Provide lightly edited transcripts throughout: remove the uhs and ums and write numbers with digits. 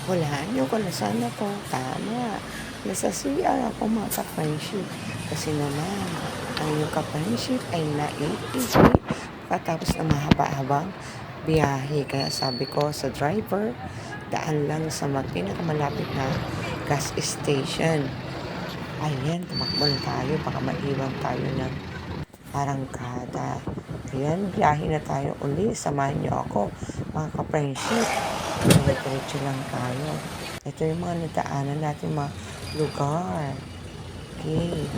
Hulaan niyo kung nasaan ako. Tama. Nasa CR ako mga ka-friendship. Kasi naman, ang iyong ka-friendship ay naiihi katapos ng mahaba-habang biyahe. Kaya sabi ko sa driver, daan lang sa pinakamalapit na gas station. Ayan, tumakbo na tayo. Baka maiwan tayo ng arangkada. Ayan, biyahe na tayo uli. Samahan niyo ako, mga ka-friendship. Diretso lang tayo. Ito yung mga nadaanan natin mga lugar. Okay.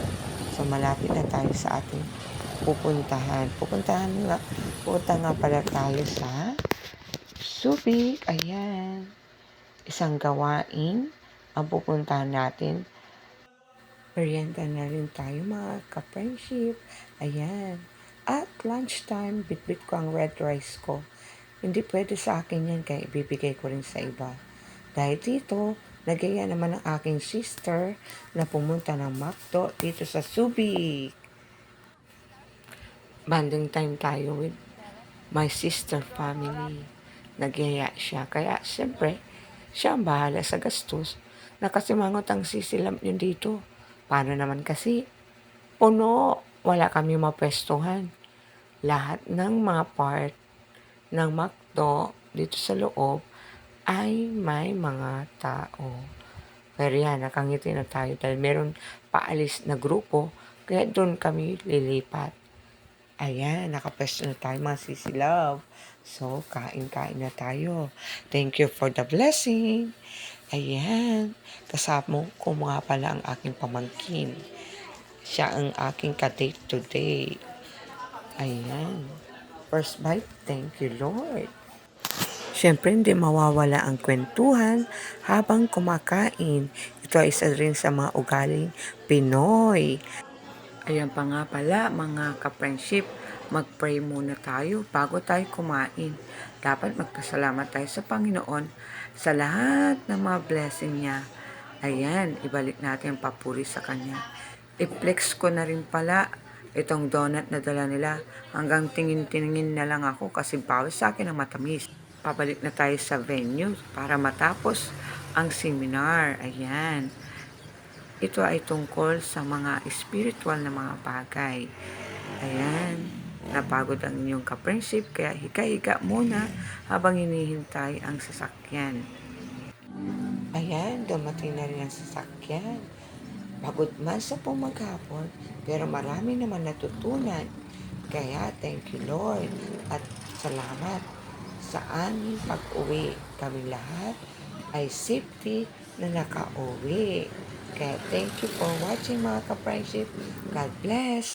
So, malapit na tayo sa ating pupuntahan. Pupunta nga pala tayo sa Subic. Ayan. Isang gawain ang pupuntahan natin. Merienda na rin tayo mga ka-friendship. Ayan. At lunchtime, bitbit ko ang red rice ko. Hindi pwede sa akin yan, kaya ibibigay ko rin sa iba. Dahil dito, nagaya naman ang aking sister na pumunta ng McDo dito sa Subic. Banding time tayo with my sister family. Nagyaya siya. Kaya, siyempre, siya ang bahala sa gastos. Nakasimangot ang sisilam yun dito. Paano naman kasi? Puno. Wala kami mapwestuhan. Lahat ng mga part ng McDo dito sa loob ay may mga tao. Pero yan, nakangiti na tayo dahil meron paalis na grupo, kaya doon kami lilipat. Ayan, nakapwesto na tayo mga sisilove. So, kain-kain na tayo. Thank you for the blessing. Ayan, kasama ko nga pala ang aking pamangkin. Siya ang aking ka-date today. Ayan. First bite, thank you Lord. Siyempre, hindi mawawala ang kwentuhan habang kumakain. Ito ay isa rin sa mga ugaling Pinoy. Ayan pa nga pala, mga ka-friendship, mag-pray muna tayo bago tayo kumain. Dapat magpasalamat tayo sa Panginoon sa lahat ng mga blessing niya. Ayan, ibalik natin ang papuri sa Kanya. I-flex ko na rin pala itong donut na dala nila. Hanggang tingin-tingin na lang ako kasi bawal sa akin ang matamis. Pabalik na tayo sa venue para matapos ang seminar. Ayan. Ito ay tungkol sa mga spiritual na mga bagay. Ayan. Napagod ang inyong ka-friendship kaya higa-higa muna habang hinihintay ang sasakyan. Ayan, dumating na rin ang sasakyan. Pagod man sa pumaghapon, pero marami naman natutunan. Kaya thank you Lord at salamat sa aming pag-uwi. Kami lahat ay safety na nakauwi. Kaya thank you for watching mga ka-friendship. God bless!